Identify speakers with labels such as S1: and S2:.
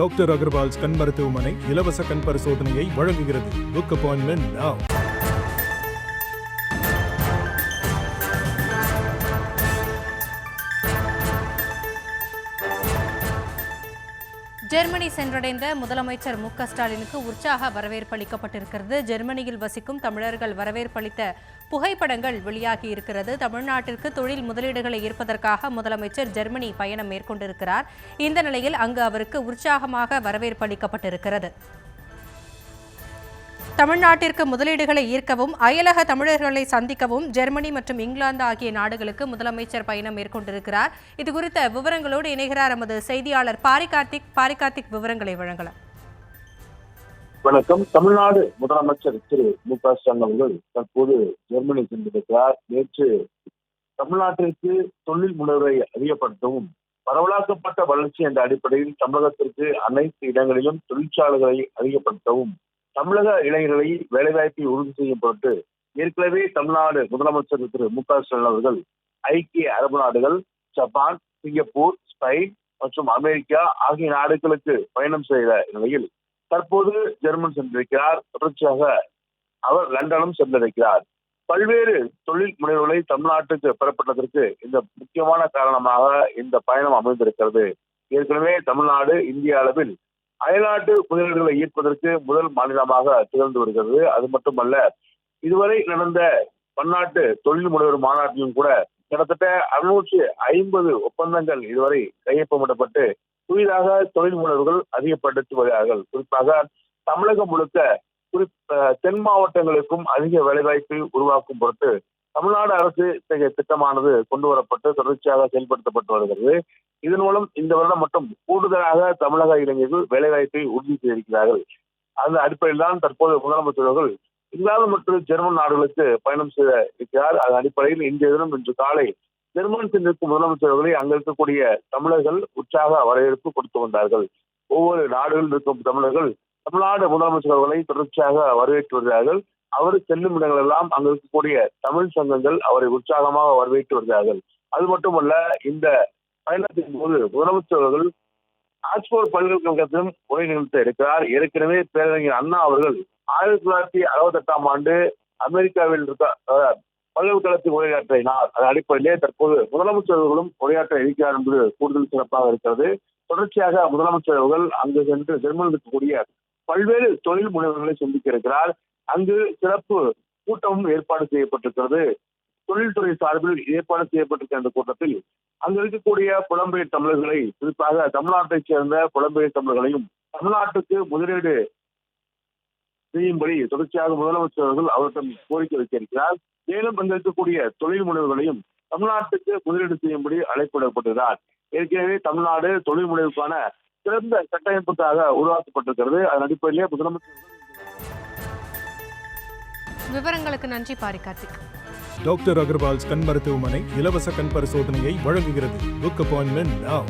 S1: Doctor Agarwal's கண் மருத்துவமனை இலவச கண் பரிசோதனையை வழங்குகிறது. Book appointment now.
S2: ஜெர்மனி சென்றடைந்த முதலமைச்சர் மு.க.ஸ்டாலினுக்கு உற்சாக வரவேற்பு அளிக்கப்பட்டிருக்கிறது. ஜெர்மனியில் வசிக்கும் தமிழர்கள் வரவேற்பளித்த புகைப்படங்கள் வெளியாகியிருக்கிறது. தமிழ்நாட்டிற்கு தொழில் முதலீடுகளை ஈர்ப்பதற்காக முதலமைச்சர் ஜெர்மனி பயணம் மேற்கொண்டிருக்கிறார். இந்த நிலையில் அங்கு அவருக்கு உற்சாகமாக வரவேற்பு அளிக்கப்பட்டிருக்கிறது. தமிழ்நாட்டிற்கு முதலீடுகளை ஈர்க்கவும் அயலக தமிழர்களை சந்திக்கவும் ஜெர்மனி மற்றும் இங்கிலாந்து ஆகிய நாடுகளுக்கு முதலமைச்சர் பயணம் மேற்கொண்டிருக்கிறார். இது குறித்த விவரங்களோடு இணைகிறார் நமது செய்தியாளர் பாரிகார்த்திக் விவரங்களை வழங்கலாம்.
S3: வணக்கம். தமிழ்நாடு முதலமைச்சர் திரு மு.க.ஸ்டாலின் அவர்கள் தற்போது ஜெர்மனி சென்றிருக்கிறார். நேற்று தமிழ்நாட்டிற்கு தொழில் முனைவரை அதிகப்படுத்தவும் பரவலாக்கப்பட்ட வளர்ச்சி என்ற அடிப்படையில் தமிழகத்திற்கு அனைத்து இடங்களிலும் தொழிற்சாலைகளை அதிகப்படுத்தவும் தமிழக இளைஞர்களை வேலைவாய்ப்பை உறுதி செய்யும் பொருட்டு ஏற்கனவே தமிழ்நாடு முதலமைச்சர் திரு மு.க.ஸ்டாலின் அவர்கள் ஐக்கிய அரபு நாடுகள், ஜப்பான், சிங்கப்பூர், ஸ்பெயின் மற்றும் அமெரிக்கா ஆகிய நாடுகளுக்கு பயணம் செய்த நிலையில் தற்போது ஜெர்மன் சென்றிருக்கிறார். தொடர்ச்சியாக அவர் லண்டனும் சென்றிருக்கிறார். பல்வேறு தொழில் முனைவுகளை தமிழ்நாட்டுக்கு பெறப்பட்டதற்கு இந்த முக்கியமான காரணமாக இந்த பயணம் அமைந்திருக்கிறது. ஏற்கனவே தமிழ்நாடு இந்திய அளவில் அயல்நாட்டு முதலீடுகளை ஈர்ப்பதற்கு முதல் மாநிலமாக திகழ்ந்து வருகிறது. அது மட்டுமல்ல, இதுவரை நடந்த பன்னாட்டு தொழில் முனைவர் மாநாட்டிலும் கூட கிட்டத்தட்ட 650 ஒப்பந்தங்கள் இதுவரை கையொப்பமிடப்பட்டு புதிதாக தொழில் முனைவர்கள் அதிகப்படுத்தி வருகிறார்கள். குறிப்பாக தமிழகம் முழுக்க தென் மாவட்டங்களுக்கும் அதிக வேலைவாய்ப்பை உருவாக்கும் பொருட்டு தமிழ்நாடு அரசு இத்தகைய திட்டமானது கொண்டு வரப்பட்டு தொடர்ச்சியாக செயல்படுத்தப்பட்டு வருகிறது. இதன் மூலம் இந்த வருடம் மட்டும் கூடுதலாக தமிழக இளைஞர்கள் வேலைவாய்ப்பை உறுதி செய்திருக்கிறார்கள். அந்த அடிப்படையில் தான் தற்போது முதலமைச்சர் அவர்கள் இங்கிலாந்து மற்றும் ஜெர்மன் நாடுகளுக்கு பயணம் செய்த இருக்கிறார். அதன் அடிப்படையில் இன்றைய தினம் இன்று காலை ஜெர்மன் சென்றிருக்கும் முதலமைச்சர் அவர்களை அங்க இருக்கக்கூடிய தமிழர்கள் உற்சாக வரவேற்பு கொடுத்து வந்தார்கள். ஒவ்வொரு நாடுகளில் இருக்கும் தமிழர்கள் தமிழ்நாடு முதலமைச்சர் அவர்களை தொடர்ச்சியாக வரவேற்று வருகிறார்கள். அவர் செல்லும் இடங்கள் எல்லாம் அங்கு இருக்கக்கூடிய தமிழ் சங்கங்கள் அவரை உற்சாகமாக வரவேற்று வருகிறார்கள். அது மட்டுமல்ல, இந்த பயணத்தின் போது முதலமைச்சர் அவர்கள் ஆக்ஸ்போர்ட் பல்கலைக்கழகத்திலும் உரை நிகழ்த்த இருக்கிறார். ஏற்கனவே பேரறிஞர் அண்ணா அவர்கள் 1968ஆம் ஆண்டு அமெரிக்காவில் பல்கலைக்கழகத்தில் உரையாற்றினார். அதன் அடிப்படையிலே தற்போது முதலமைச்சர் அவர்களும் உரையாற்ற இருக்கிறார் என்பது கூடுதல் சிறப்பாக இருக்கிறது. தொடர்ச்சியாக முதலமைச்சர் அவர்கள் அங்கு சென்று ஜெர்மனியில் இருக்கக்கூடிய பல்வேறு தொழில் முனைவர்களை சந்திக்க இருக்கிறார். அங்கு சிறப்பு கூட்டமும் ஏற்பாடு செய்யப்பட்டிருக்கிறது. தொழில்துறை சார்பில் ஏற்பாடு செய்யப்பட்டிருக்கிற அந்த கூட்டத்தில் அங்கு இருக்கக்கூடிய புலம்பெயர் தமிழர்களை, குறிப்பாக தமிழ்நாட்டைச் சேர்ந்த புலம்பெயர் தமிழர்களையும் தமிழ்நாட்டுக்கு முதலீடு செய்யும்படி தொடர்ச்சியாக முதலமைச்சர் அவர்கள் அவரிடம் கோரிக்கை வைத்திருக்கிறார். மேலும் அங்கு இருக்கக்கூடிய தொழில் முனைவர்களையும் தமிழ்நாட்டுக்கு முதலீடு செய்யும்படி அழைப்பிடப்பட்டிருக்கிறார். ஏற்கனவே தமிழ்நாடு தொழில் முனைவுக்கான சிறந்த கட்டமைப்புக்காக உருவாக்கப்பட்டிருக்கிறது. அதன் அடிப்படையிலே முதலமைச்சர்
S2: விவரங்களுக்கு நன்றி பாரிகார்த்திக்.
S1: டாக்டர் அகர்வால்ஸ் கண் மருத்துவமனை இலவச கண் பரிசோதனையை வழங்குகிறது. Book appointment now.